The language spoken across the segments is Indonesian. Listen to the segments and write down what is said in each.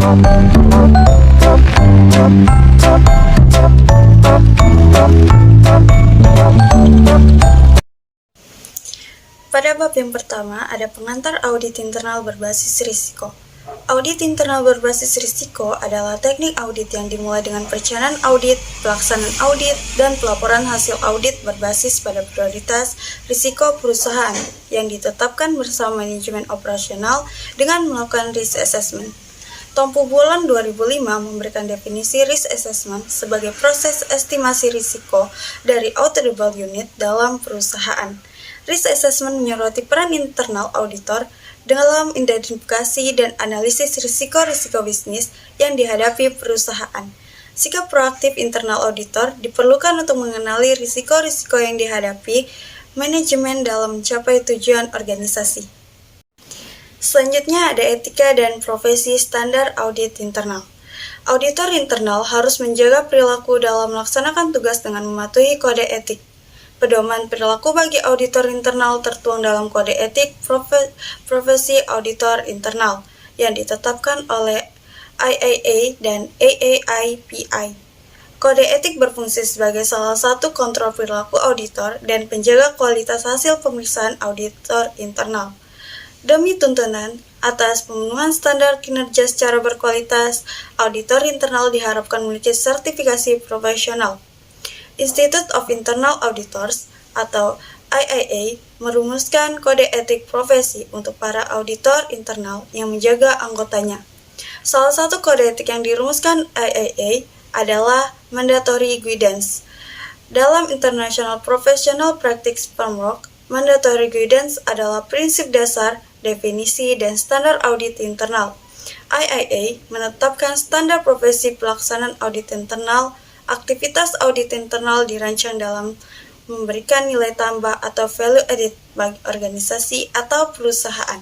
Pada bab yang pertama, ada pengantar audit internal berbasis risiko. Audit internal berbasis risiko adalah teknik audit yang dimulai dengan perencanaan audit, pelaksanaan audit, dan pelaporan hasil audit berbasis pada prioritas risiko perusahaan yang ditetapkan bersama manajemen operasional dengan melakukan risk assessment. Tompu Bulan 2005 memberikan definisi risk assessment sebagai proses estimasi risiko dari auditable unit dalam perusahaan. Risk assessment menyoroti peran internal auditor dalam identifikasi dan analisis risiko-risiko bisnis yang dihadapi perusahaan. Sikap proaktif internal auditor diperlukan untuk mengenali risiko-risiko yang dihadapi manajemen dalam mencapai tujuan organisasi. Selanjutnya ada etika dan profesi standar audit internal. Auditor internal harus menjaga perilaku dalam melaksanakan tugas dengan mematuhi kode etik. Pedoman perilaku bagi auditor internal tertuang dalam kode etik profesi auditor internal yang ditetapkan oleh IAA dan AAIPI. Kode etik berfungsi sebagai salah satu kontrol perilaku auditor dan penjaga kualitas hasil pemeriksaan auditor internal. Demi tuntunan atas pemenuhan standar kinerja secara berkualitas, auditor internal diharapkan memiliki sertifikasi profesional. Institute of Internal Auditors atau IIA merumuskan kode etik profesi untuk para auditor internal yang menjaga anggotanya. Salah satu kode etik yang dirumuskan IIA adalah Mandatory Guidance. Dalam International Professional Practice Framework, Mandatory Guidance adalah prinsip dasar, definisi, dan standar audit internal. IIA menetapkan standar profesi pelaksanaan audit internal. Aktivitas audit internal dirancang dalam memberikan nilai tambah atau value added bagi organisasi atau perusahaan.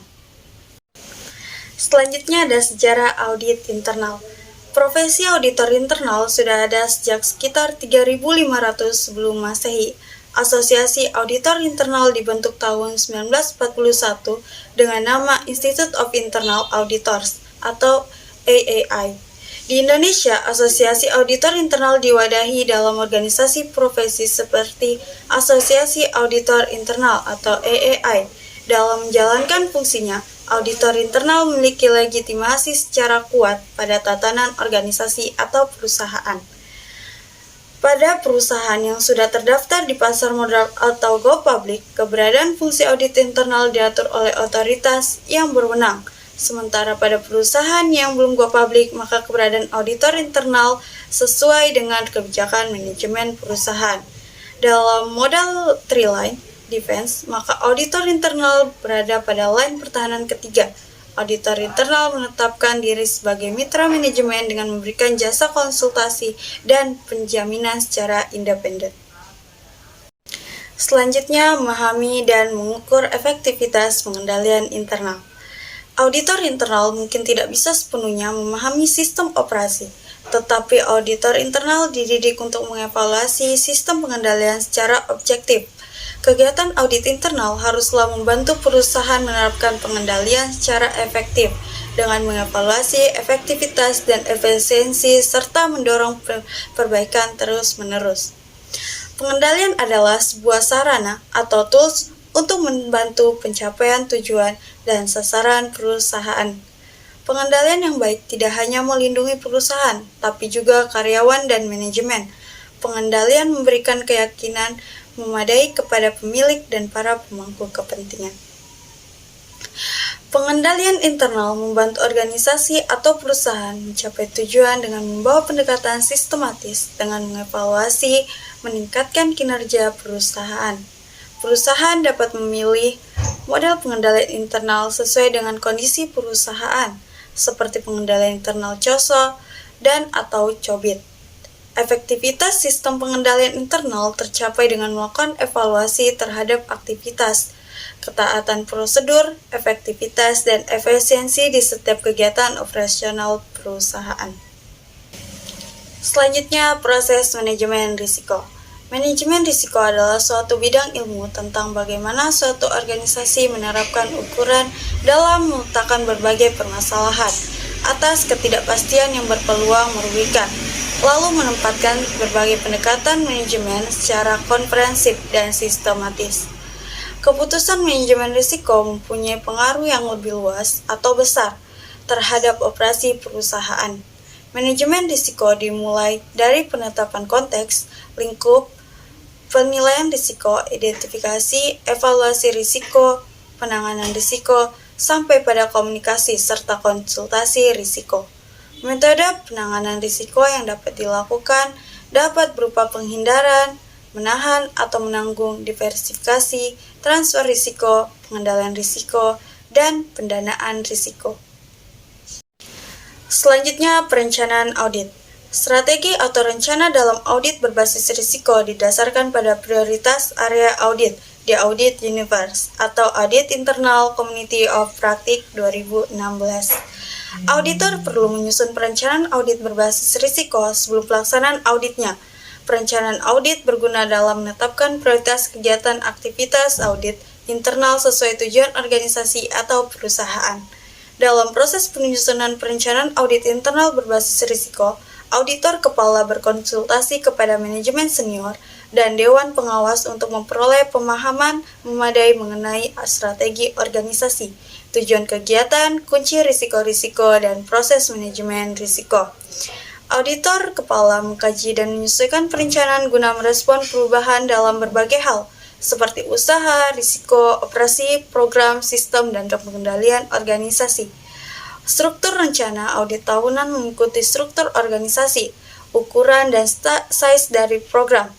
Selanjutnya ada sejarah audit internal. Profesi auditor internal sudah ada sejak sekitar 3.500 sebelum Masehi. Asosiasi Auditor Internal dibentuk tahun 1941 dengan nama Institute of Internal Auditors atau AAI. Di Indonesia, Asosiasi Auditor Internal diwadahi dalam organisasi profesi seperti Asosiasi Auditor Internal atau AAI. Dalam menjalankan fungsinya, auditor internal memiliki legitimasi secara kuat pada tatanan organisasi atau perusahaan. Pada perusahaan yang sudah terdaftar di pasar modal atau go public, keberadaan fungsi audit internal diatur oleh otoritas yang berwenang. Sementara pada perusahaan yang belum go public, maka keberadaan auditor internal sesuai dengan kebijakan manajemen perusahaan. Dalam modal three line defense, maka auditor internal berada pada line pertahanan ketiga. Auditor internal menetapkan diri sebagai mitra manajemen dengan memberikan jasa konsultasi dan penjaminan secara independen. Selanjutnya, memahami dan mengukur efektivitas pengendalian internal. Auditor internal mungkin tidak bisa sepenuhnya memahami sistem operasi, tetapi auditor internal dididik untuk mengevaluasi sistem pengendalian secara objektif. Kegiatan audit internal haruslah membantu perusahaan menerapkan pengendalian secara efektif dengan mengevaluasi efektivitas dan efisiensi serta mendorong perbaikan terus-menerus. Pengendalian adalah sebuah sarana atau tools untuk membantu pencapaian tujuan dan sasaran perusahaan. Pengendalian yang baik tidak hanya melindungi perusahaan, tapi juga karyawan dan manajemen. Pengendalian memberikan keyakinan memadai kepada pemilik dan para pemangku kepentingan. Pengendalian internal membantu organisasi atau perusahaan mencapai tujuan dengan membawa pendekatan sistematis dengan mengevaluasi, meningkatkan kinerja perusahaan. Perusahaan dapat memilih model pengendalian internal sesuai dengan kondisi perusahaan, seperti pengendalian internal COSO dan atau COBIT. Efektivitas sistem pengendalian internal tercapai dengan melakukan evaluasi terhadap aktivitas, ketaatan prosedur, efektivitas, dan efisiensi di setiap kegiatan operasional perusahaan. Selanjutnya, proses manajemen risiko. Manajemen risiko adalah suatu bidang ilmu tentang bagaimana suatu organisasi menerapkan ukuran dalam memetakan berbagai permasalahan. atas ketidakpastian yang berpeluang merugikan, lalu menempatkan berbagai pendekatan manajemen secara komprehensif dan sistematis. Keputusan manajemen risiko mempunyai pengaruh yang lebih luas atau besar terhadap operasi perusahaan. Manajemen risiko dimulai dari penetapan konteks, lingkup, penilaian risiko, identifikasi, evaluasi risiko, penanganan risiko, sampai pada komunikasi serta konsultasi risiko. Metode penanganan risiko yang dapat dilakukan dapat berupa penghindaran, menahan atau menanggung, diversifikasi, transfer risiko, pengendalian risiko, dan pendanaan risiko. Selanjutnya, perencanaan audit. Strategi atau rencana dalam audit berbasis risiko didasarkan pada prioritas area audit di Audit Universe atau Audit Internal Community of Practice 2016. Auditor perlu menyusun perencanaan audit berbasis risiko sebelum pelaksanaan auditnya. Perencanaan audit berguna dalam menetapkan prioritas kegiatan aktivitas audit internal sesuai tujuan organisasi atau perusahaan. Dalam proses penyusunan perencanaan audit internal berbasis risiko, auditor kepala berkonsultasi kepada manajemen senior dan dewan pengawas untuk memperoleh pemahaman memadai mengenai strategi organisasi, tujuan kegiatan, kunci risiko-risiko, dan proses manajemen risiko. Auditor kepala mengkaji dan menyesuaikan perencanaan guna merespon perubahan dalam berbagai hal, seperti usaha, risiko, operasi, program, sistem, dan pengendalian organisasi. Struktur rencana audit tahunan mengikuti struktur organisasi, ukuran dan size dari program,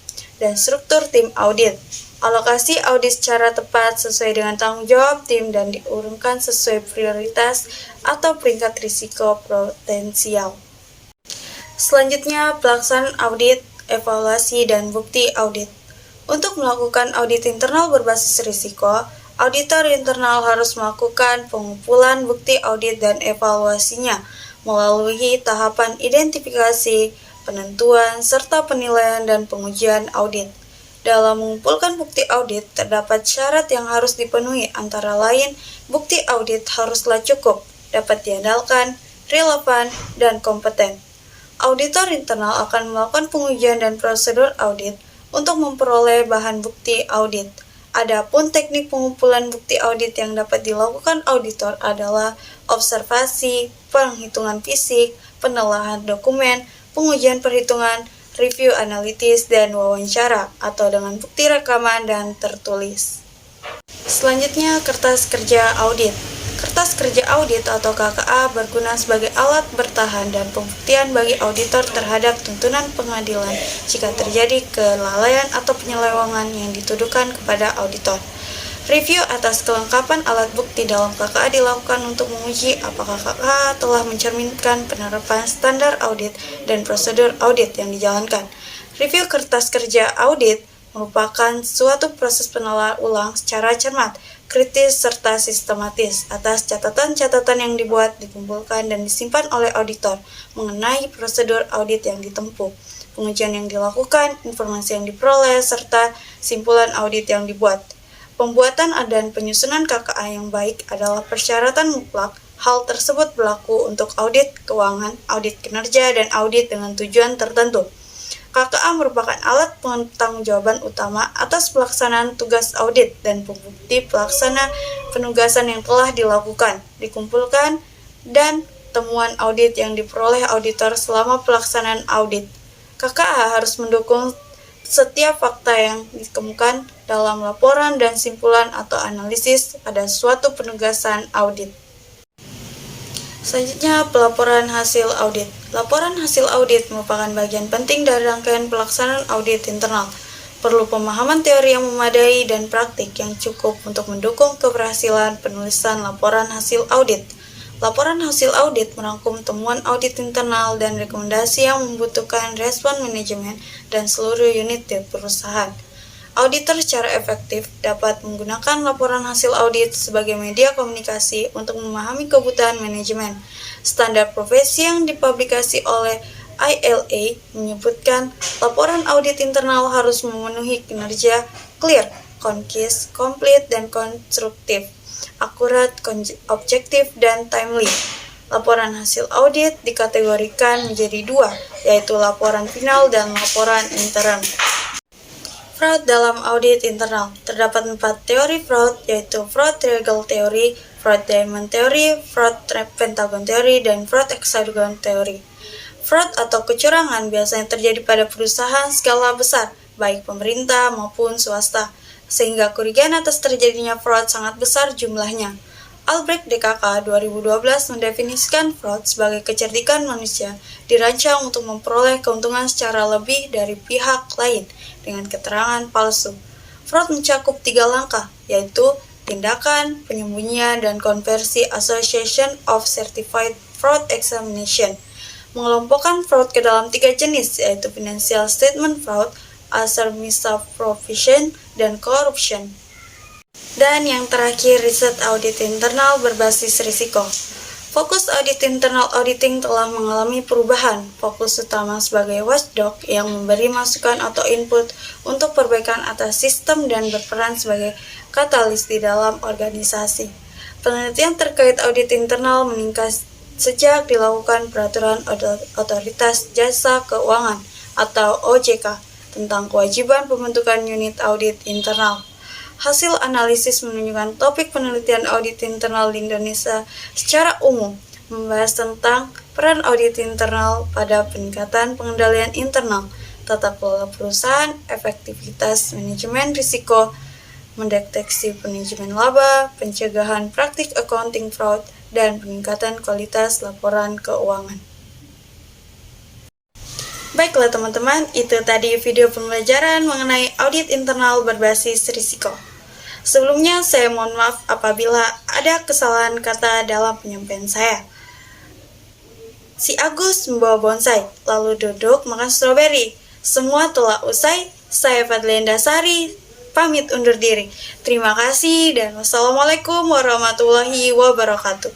dan struktur tim audit. Alokasi audit secara tepat sesuai dengan tanggung jawab tim dan diurungkan sesuai prioritas atau peringkat risiko potensial. Selanjutnya, pelaksanaan audit, evaluasi, dan bukti audit. Untuk melakukan audit internal berbasis risiko, auditor internal harus melakukan pengumpulan bukti audit dan evaluasinya melalui tahapan identifikasi, penentuan, serta penilaian dan pengujian audit. Dalam mengumpulkan bukti audit, terdapat syarat yang harus dipenuhi, antara lain, bukti audit haruslah cukup, dapat diandalkan, relevan, dan kompeten. Auditor internal akan melakukan pengujian dan prosedur audit untuk memperoleh bahan bukti audit. Adapun teknik pengumpulan bukti audit yang dapat dilakukan auditor adalah observasi, penghitungan fisik, penelaahan dokumen, pengujian perhitungan, review analitis, dan wawancara, atau dengan bukti rekaman dan tertulis. Selanjutnya, kertas kerja audit. Kertas kerja audit atau KKA berguna sebagai alat bertahan dan pembuktian bagi auditor terhadap tuntunan pengadilan jika terjadi kelalaian atau penyelewengan yang dituduhkan kepada auditor. Review atas kelengkapan alat bukti dalam KKA dilakukan untuk menguji apakah KKA telah mencerminkan penerapan standar audit dan prosedur audit yang dijalankan. Review kertas kerja audit merupakan suatu proses penelaahan ulang secara cermat, kritis, serta sistematis atas catatan-catatan yang dibuat, dikumpulkan, dan disimpan oleh auditor mengenai prosedur audit yang ditempuh, pengujian yang dilakukan, informasi yang diperoleh, serta simpulan audit yang dibuat. Pembuatan dan penyusunan KKA yang baik adalah persyaratan mutlak. Hal tersebut berlaku untuk audit keuangan, audit kinerja, dan audit dengan tujuan tertentu. KKA merupakan alat pertanggungjawaban utama atas pelaksanaan tugas audit dan pembukti pelaksana penugasan yang telah dilakukan, dikumpulkan, dan temuan audit yang diperoleh auditor selama pelaksanaan audit. KKA harus mendukung setiap fakta yang ditemukan dalam laporan dan simpulan atau analisis pada suatu penugasan audit. Selanjutnya, pelaporan hasil audit. Laporan hasil audit merupakan bagian penting dari rangkaian pelaksanaan audit internal. Perlu pemahaman teori yang memadai dan praktik yang cukup untuk mendukung keberhasilan penulisan laporan hasil audit. Laporan hasil audit merangkum temuan audit internal dan rekomendasi yang membutuhkan respon manajemen dan seluruh unit di perusahaan. Auditor secara efektif dapat menggunakan laporan hasil audit sebagai media komunikasi untuk memahami kebutuhan manajemen. Standar profesi yang dipublikasi oleh ILA menyebutkan laporan audit internal harus memenuhi kinerja clear, concise, complete, dan konstruktif, akurat, objektif, dan timely. Laporan hasil audit dikategorikan menjadi dua, yaitu laporan final dan laporan intern. Fraud dalam audit internal. Terdapat 4 teori fraud, yaitu fraud triangle theory, fraud diamond theory, fraud pentagon theory, dan fraud hexagon theory. Fraud atau kecurangan biasanya terjadi pada perusahaan skala besar, baik pemerintah maupun swasta, sehingga kerugian atas terjadinya fraud sangat besar jumlahnya. Albrecht DKK 2012 mendefinisikan fraud sebagai kecerdikan manusia dirancang untuk memperoleh keuntungan secara lebih dari pihak lain dengan keterangan palsu. Fraud mencakup 3 langkah, yaitu tindakan, penyembunyian, dan konversi Association of Certified Fraud Examination. Mengelompokkan fraud ke dalam 3 jenis, yaitu financial statement fraud, asset misappropriation, dan corruption. Dan yang terakhir, riset audit internal berbasis risiko. Fokus audit internal auditing telah mengalami perubahan. Fokus utama sebagai watchdog yang memberi masukan atau input untuk perbaikan atas sistem dan berperan sebagai katalis di dalam organisasi. Penelitian terkait audit internal meningkat sejak dilakukan peraturan Otoritas Jasa Keuangan atau OJK tentang kewajiban pembentukan unit audit internal. Hasil analisis menunjukkan topik penelitian audit internal di Indonesia secara umum membahas tentang peran audit internal pada peningkatan pengendalian internal, tata kelola perusahaan, efektivitas manajemen risiko, mendeteksi manajemen laba, pencegahan praktik accounting fraud, dan peningkatan kualitas laporan keuangan. Baiklah teman-teman, itu tadi video pembelajaran mengenai audit internal berbasis risiko. Sebelumnya, saya mohon maaf apabila ada kesalahan kata dalam penyampaian saya. Si Agus membawa bonsai, lalu duduk makan stroberi. Semua telah usai, saya Fadlienda Sari, pamit undur diri. Terima kasih dan wassalamualaikum warahmatullahi wabarakatuh.